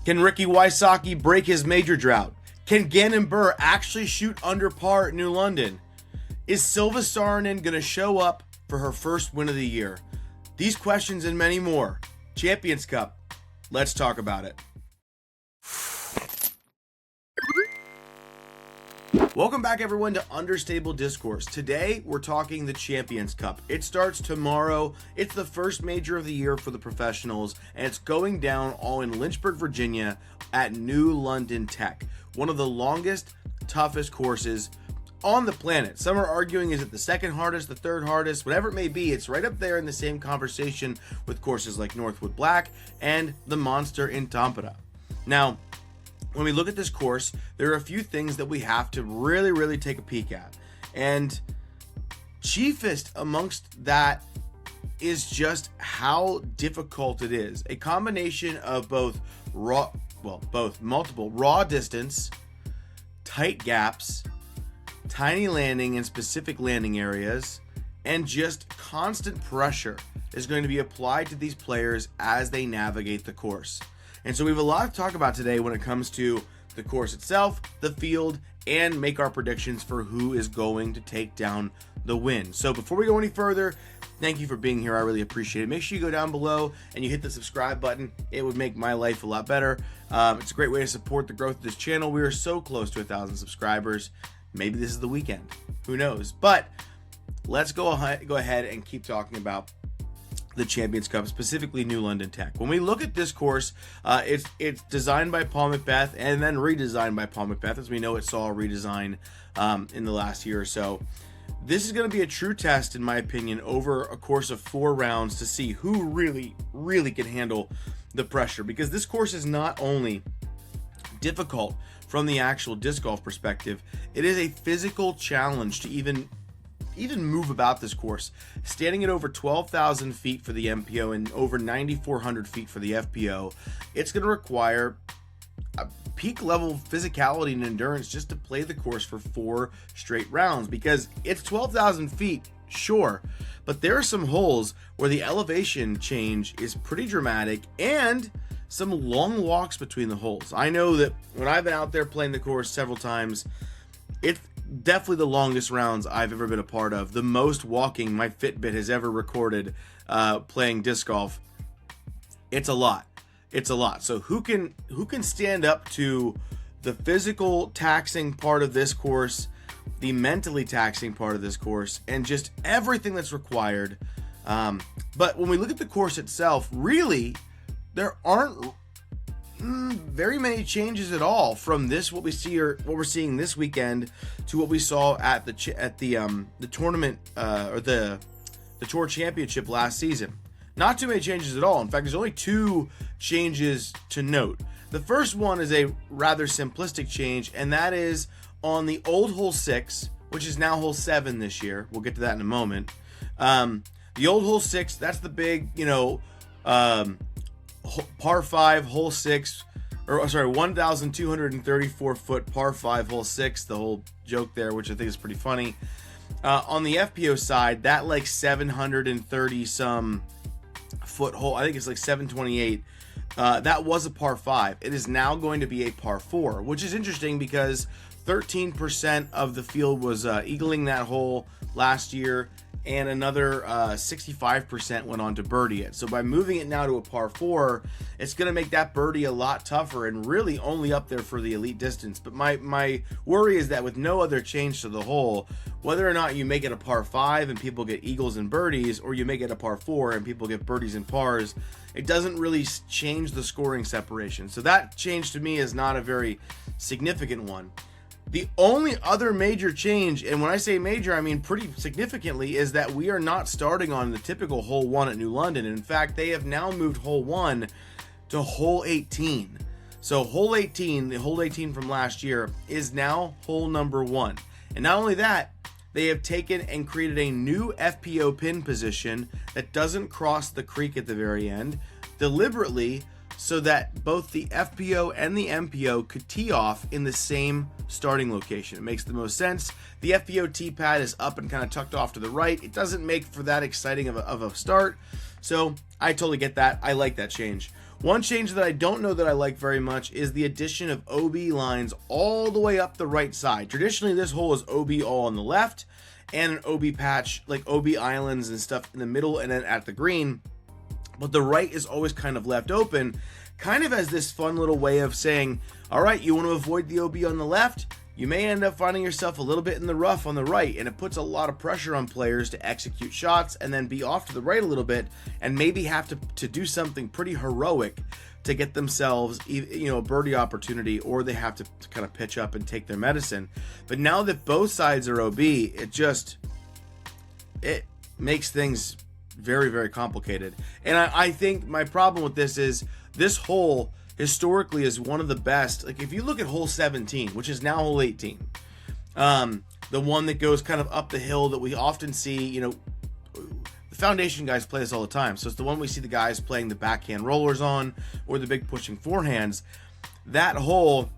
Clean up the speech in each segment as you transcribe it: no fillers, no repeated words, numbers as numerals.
Can Ricky Wysocki break his major drought? Can Gannon Buhr actually shoot under par at New London? Is Silva Saarinen going to show up for her first win of the year? These questions and many more. Champions Cup. Let's talk about it. Welcome back, everyone, to Understable Discourse. Today, we're talking the Champions Cup. It starts tomorrow. It's the first major of the year for the professionals, and it's going down all in Lynchburg, Virginia at New London Tech. One of the longest, toughest courses on the planet. Some are arguing, is it the second hardest, the third hardest, whatever it may be. It's right up there in the same conversation with courses like Northwood Black and the Monster in Tampere. Now, when we look at this course, there are a few things that we have to really take a peek at. And chiefest amongst that is just how difficult it is. A combination of multiple raw distance, tight gaps, tiny landing and specific landing areas, and just constant pressure is going to be applied to these players as they navigate the course. And so we have a lot to talk about today when it comes to the course itself, the field, and make our predictions for who is going to take down the win. So before we go any further, thank you for being here. I really appreciate it. Make sure you go down below and you hit the subscribe button. It would make my life a lot better. It's a great way to support the growth of this channel. We are so close to 1,000 subscribers. Maybe this is the weekend. Who knows? But let's go ahead and keep talking about the Champions Cup, specifically New London Tech. When we look at this course, it's designed by Paul McBeth and then redesigned by Paul McBeth. As we know, it saw a redesign in the last year or so. This is going to be a true test, in my opinion, over a course of 4 rounds to see who really can handle the pressure. Because this course is not only difficult from the actual disc golf perspective, it is a physical challenge to even move about this course. Standing at over 12,000 feet for the MPO and over 9,400 feet for the FPO, it's going to require a peak level physicality and endurance just to play the course for 4 straight rounds, because it's 12,000 feet, sure, but there are some holes where the elevation change is pretty dramatic and some long walks between the holes. I know that when I've been out there playing the course several times, it's definitely the longest rounds I've ever been a part of. The most walking my Fitbit has ever recorded playing disc golf. It's a lot. It's a lot. So who can stand up to the physical taxing part of this course, the mentally taxing part of this course, and just everything that's required. But when we look at the course itself, really, there aren't very many changes at all from this what we're seeing this weekend to what we saw at the tournament or the Tour Championship last season. Not too many changes at all. In fact, there's only 2 changes to note. The first one is a rather simplistic change, and that is on the old hole 6, which is now hole 7 this year. We'll get to that in a moment. The old hole 6, that's the big, par 5 hole 6, or sorry, 1,234 foot par 5 hole 6, the whole joke there, which I think is pretty funny. On the FPO side, that like 730 some foot hole, I think it's like 728, that was a par 5. It is now going to be a par 4, which is interesting because 13% of the field was eagling that hole last year, and another 65% went on to birdie it. So by moving it now to a par 4, it's going to make that birdie a lot tougher and really only up there for the elite distance. But my worry is that with no other change to the hole, whether or not you make it a par 5 and people get eagles and birdies, or you make it a par 4 and people get birdies and pars, it doesn't really change the scoring separation. So that change to me is not a very significant one. The only other major change, and when I say major, I mean pretty significantly, is that we are not starting on the typical hole 1 at New London. In fact, they have now moved hole 1 to hole 18. So hole 18, the hole 18 from last year, is now hole number 1. And not only that, they have taken and created a new FPO pin position that doesn't cross the creek at the very end, deliberately, so that both the FPO and the MPO could tee off in the same starting location. It makes the most sense. The FPO tee pad is up and kind of tucked off to the right. It doesn't make for that exciting of a start, so I totally get that. I like that change. One change that I don't know that I like very much is the addition of OB lines all the way up the right side. Traditionally, this hole is OB all on the left and an OB patch, like OB islands and stuff in the middle and then at the green. But the right is always kind of left open, kind of as this fun little way of saying, all right, you want to avoid the OB on the left? You may end up finding yourself a little bit in the rough on the right, and it puts a lot of pressure on players to execute shots and then be off to the right a little bit and maybe have to do something pretty heroic to get themselves, a birdie opportunity, or they have to kind of pitch up and take their medicine. But now that both sides are OB, it makes things very, very complicated. And I think my problem with this is this hole historically is one of the best. Like if you look at hole 17, which is now hole 18, the one that goes kind of up the hill that we often see, the foundation guys play this all the time. So it's the one we see the guys playing the backhand rollers on or the big pushing forehands. That hole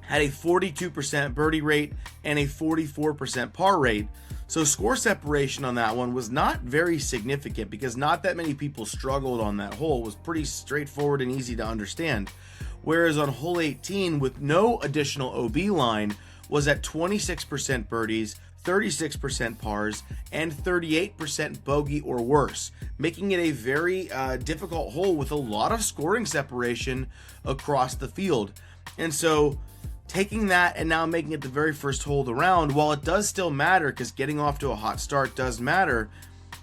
had a 42% birdie rate and a 44% par rate. So score separation on that one was not very significant because not that many people struggled on that hole. It was pretty straightforward and easy to understand. Whereas on hole 18 with no additional OB line was at 26% birdies, 36% pars, and 38% bogey or worse, making it a very difficult hole with a lot of scoring separation across the field. And so taking that and now making it the very first hole of the round, while it does still matter because getting off to a hot start does matter,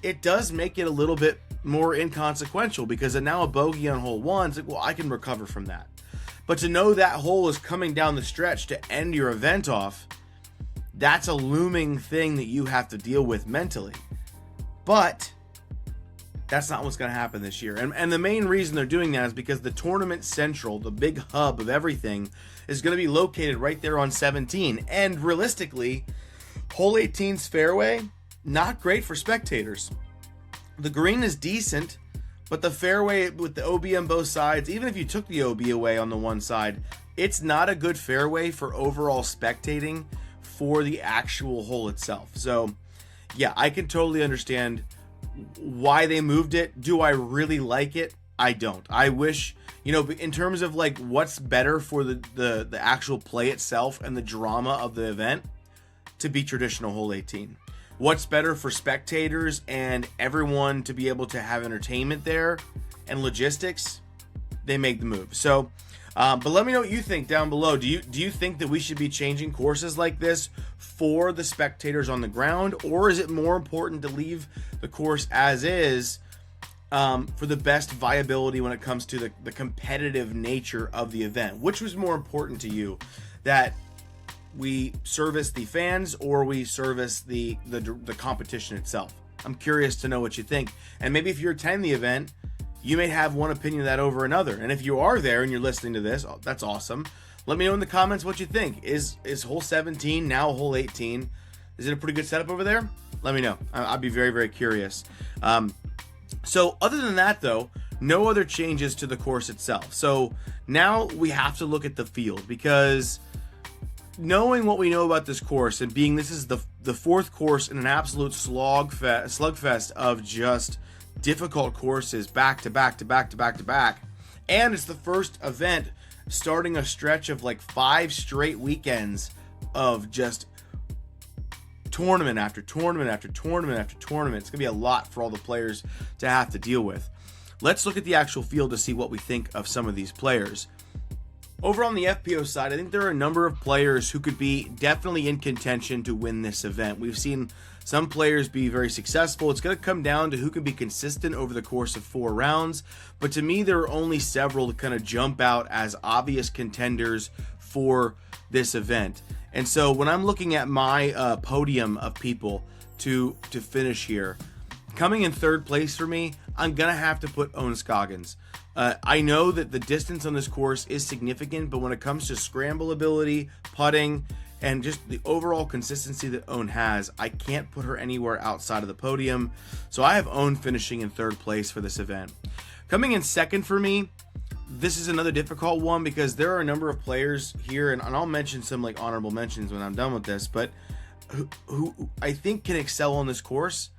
it does make it a little bit more inconsequential because now a bogey on hole 1 is like, well, I can recover from that. But to know that hole is coming down the stretch to end your event off, that's a looming thing that you have to deal with mentally. But that's not what's going to happen this year. And the main reason they're doing that is because the tournament central, the big hub of everything, is going to be located right there on 17. And realistically, hole 18's fairway, not great for spectators. The green is decent, but the fairway with the OB on both sides, even if you took the OB away on the one side, it's not a good fairway for overall spectating for the actual hole itself. So yeah, I can totally understand why they moved it. Do I really like it? I don't. I wish, in terms of like what's better for the actual play itself and the drama of the event, to be traditional hole 18. What's better for spectators and everyone to be able to have entertainment there and logistics, they make the move. So, but let me know what you think down below. Do you think that we should be changing courses like this for the spectators on the ground, or is it more important to leave the course as is for the best viability when it comes to the competitive nature of the event? Which was more important to you, that we service the fans or we service the competition itself? I'm curious to know what you think. And maybe if you're attending the event, you may have one opinion of that over another. And if you are there and you're listening to this, that's awesome. Let me know in the comments what you think. Is hole 17 now hole 18? Is it a pretty good setup over there? Let me know. I'd be very, very curious. So other than that, though, no other changes to the course itself. So now we have to look at the field, because knowing what we know about this course and being this is the fourth course in an absolute slugfest of just difficult courses back to back to back to back to back, and it's the first event starting a stretch of like 5 straight weekends of just tournament after tournament after tournament after tournament. It's gonna be a lot for all the players to have to deal with. Let's look at the actual field to see what we think of some of these players. Over on the FPO side, I think there are a number of players who could be definitely in contention to win this event. We've seen some players be very successful. It's going to come down to who can be consistent over the course of 4 rounds. But to me, there are only several that kind of jump out as obvious contenders for this event. And so when I'm looking at my podium of people to finish here, coming in third place for me, I'm going to have to put Ohn Scoggins. I know that the distance on this course is significant, but when it comes to scramble ability, putting, and just the overall consistency that Ohn has, I can't put her anywhere outside of the podium. So I have Ohn finishing in third place for this event. Coming in second for me, this is another difficult one because there are a number of players here, and I'll mention some like honorable mentions when I'm done with this, but who I think can excel on this course.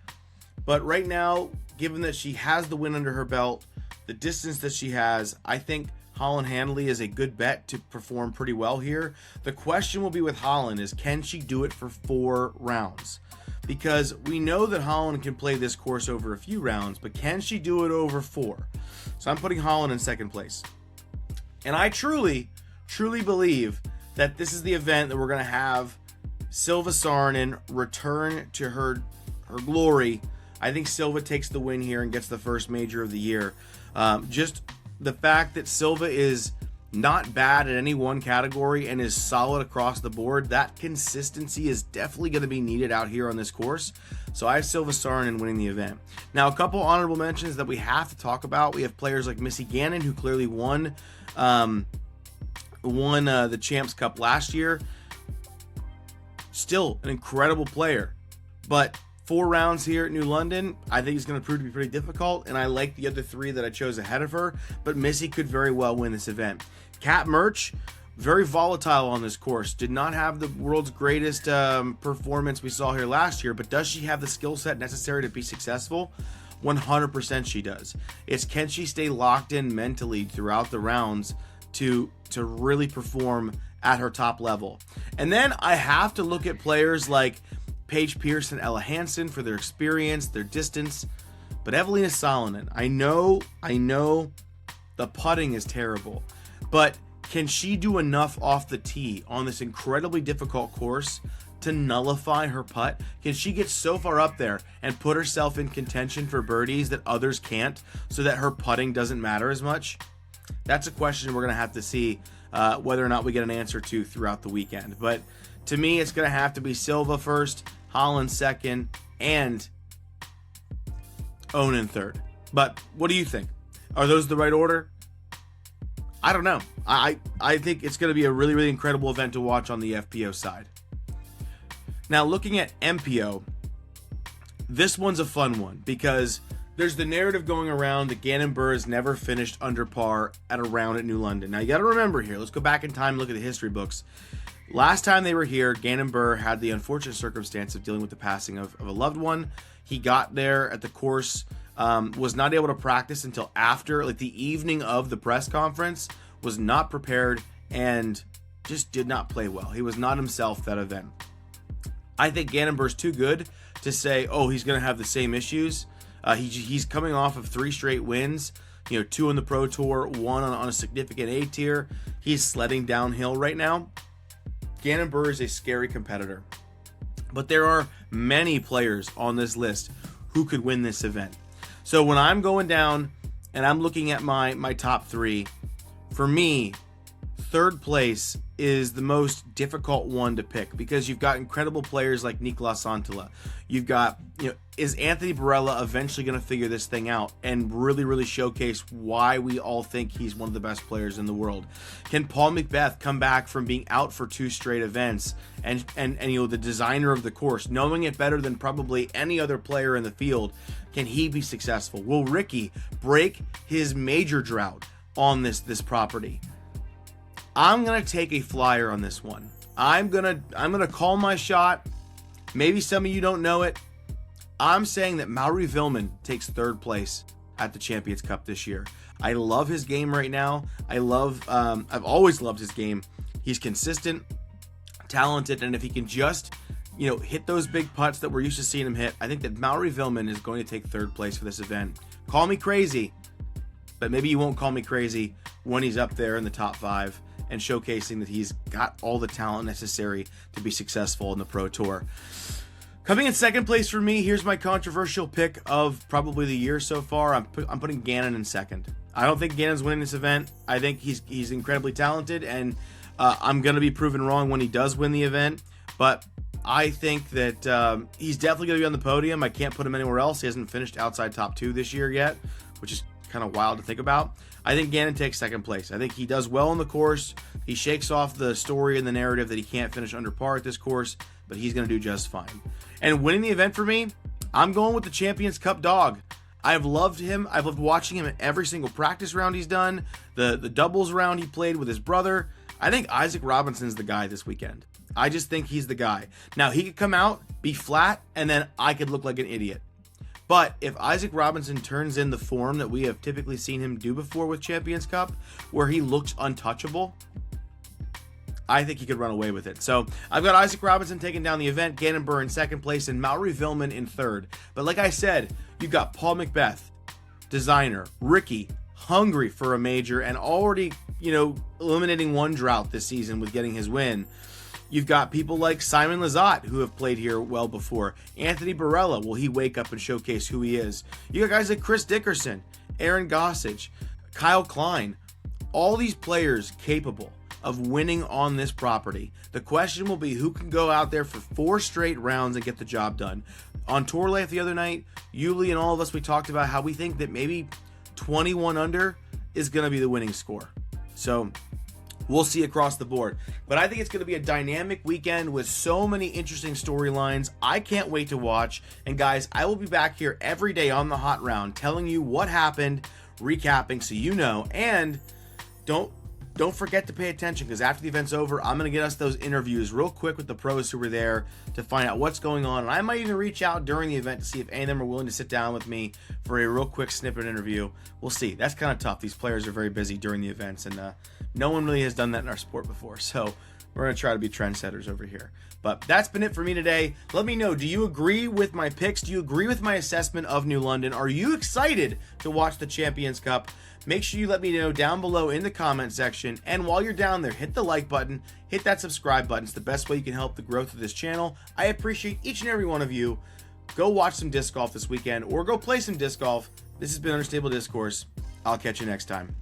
But right now, given that she has the win under her belt, the distance that she has, I think Holland Handley is a good bet to perform pretty well here. The question will be with Holland is, can she do it for 4 rounds? Because we know that Holland can play this course over a few rounds, but can she do it over 4? So I'm putting Holland in second place. And I truly believe that this is the event that we're going to have Silva Saarinen return to her glory. I think Silva takes the win here and gets the first major of the year. Just the fact that Silva is not bad at any one category and is solid across the board, that consistency is definitely going to be needed out here on this course. So I have Silva Saarinen winning the event. Now, a couple honorable mentions that we have to talk about. We have players like Missy Gannon, who clearly won the Champs Cup last year. Still an incredible player, but 4 rounds here at New London, I think it's going to prove to be pretty difficult, and I like the other 3 that I chose ahead of her, but Missy could very well win this event. Kat Murch, very volatile on this course, did not have the world's greatest performance we saw here last year, but does she have the skill set necessary to be successful? 100% she does. It's can she stay locked in mentally throughout the rounds to really perform at her top level. And then I have to look at players like Paige Pierce and Ella Hansen for their experience, their distance. But Evelina Salonen, I know the putting is terrible, but can she do enough off the tee on this incredibly difficult course to nullify her putt? Can she get so far up there and put herself in contention for birdies that others can't, so that her putting doesn't matter as much? That's a question we're going to have to see whether or not we get an answer to throughout the weekend. But to me, it's going to have to be Silva first, Holland second, and Owen third. But what do you think? Are those the right order? I don't know. I think it's going to be a really, really incredible event to watch on the FPO side. Now, looking at MPO, this one's a fun one because there's the narrative going around that Gannon Buhr has never finished under par at a round at New London. Now, you got to remember here, let's go back in time and look at the history books. Last time they were here, Gannon Buhr had the unfortunate circumstance of dealing with the passing of a loved one. He got there at the course, was not able to practice until after, like the evening of the press conference, was not prepared, and just did not play well. He was not himself that event. I think Gannon Buhr's too good to say, oh, he's going to have the same issues. He's coming off of 3 straight wins, 2 on the Pro Tour, 1 on a significant A tier. He's sledding downhill right now. Gannon Buhr is a scary competitor, but there are many players on this list who could win this event. So when I'm going down and I'm looking at my top 3, for me, third place is the most difficult one to pick because you've got incredible players like Nicolas Santala. You've got, is Anthony Barella eventually going to figure this thing out and really, really showcase why we all think he's one of the best players in the world? Can Paul McBeth come back from being out for 2 straight events and the designer of the course, knowing it better than probably any other player in the field, can he be successful? Will Ricky break his major drought on this property? I'm gonna take a flyer on this one. I'm gonna call my shot. Maybe some of you don't know it. I'm saying that Mauri Vilman takes 3rd place at the Champions Cup this year. I love his game right now. I've always loved his game. He's consistent, talented, and if he can just hit those big putts that we're used to seeing him hit, I think that Mauri Vilman is going to take 3rd place for this event. Call me crazy, but maybe you won't call me crazy when he's up there in the top 5 and showcasing that he's got all the talent necessary to be successful in the Pro Tour. Coming in 2nd place for me, here's my controversial pick of probably the year so far. I'm putting Gannon in 2nd. I don't think Gannon's winning this event. I think he's incredibly talented, and I'm going to be proven wrong when he does win the event. But I think that he's definitely going to be on the podium. I can't put him anywhere else. He hasn't finished outside top 2 this year yet, which is kind of wild to think about. I think Gannon takes 2nd place. I think he does well on the course. He shakes off the story and the narrative that he can't finish under par at this course, but he's going to do just fine. And winning the event for me, I'm going with the Champions Cup dog. I've loved him. I've loved watching him at every single practice round he's done, the doubles round he played with his brother. I think Isaac Robinson's the guy this weekend. I just think he's the guy. Now, he could come out, be flat, and then I could look like an idiot. But if Isaac Robinson turns in the form that we have typically seen him do before with Champions Cup, where he looks untouchable, I think he could run away with it. So I've got Isaac Robinson taking down the event, Gannon Buhr in second place, and Mauri Vilman in third. But like I said, you've got Paul Macbeth, Designer, Ricky, hungry for a major and already, eliminating one drought this season with getting his win. You've got people like Simon Lizotte, who have played here well before. Anthony Barella, will he wake up and showcase who he is? You got guys like Chris Dickerson, Aaron Gossage, Kyle Klein. All these players capable of winning on this property. The question will be who can go out there for 4 straight rounds and get the job done. On Tour Life the other night, Yuli and all of us, we talked about how we think that maybe 21 under is going to be the winning score. So we'll see across the board. But I think it's going to be a dynamic weekend with so many interesting storylines. I can't wait to watch. And guys, I will be back here every day on the Hot Round telling you what happened, recapping so you know. And don't forget to pay attention, because after the event's over, I'm going to get us those interviews real quick with the pros who were there to find out what's going on. And I might even reach out during the event to see if any of them are willing to sit down with me for a real quick snippet interview. We'll see. That's kind of tough. These players are very busy during the events, and no one really has done that in our sport before. So we're going to try to be trendsetters over here. But that's been it for me today. Let me know, do you agree with my picks? Do you agree with my assessment of New London? Are you excited to watch the Champions Cup? Make sure you let me know down below in the comment section. And while you're down there, hit the like button, hit that subscribe button. It's the best way you can help the growth of this channel. I appreciate each and every one of you. Go watch some disc golf this weekend or go play some disc golf. This has been Understable Discourse. I'll catch you next time.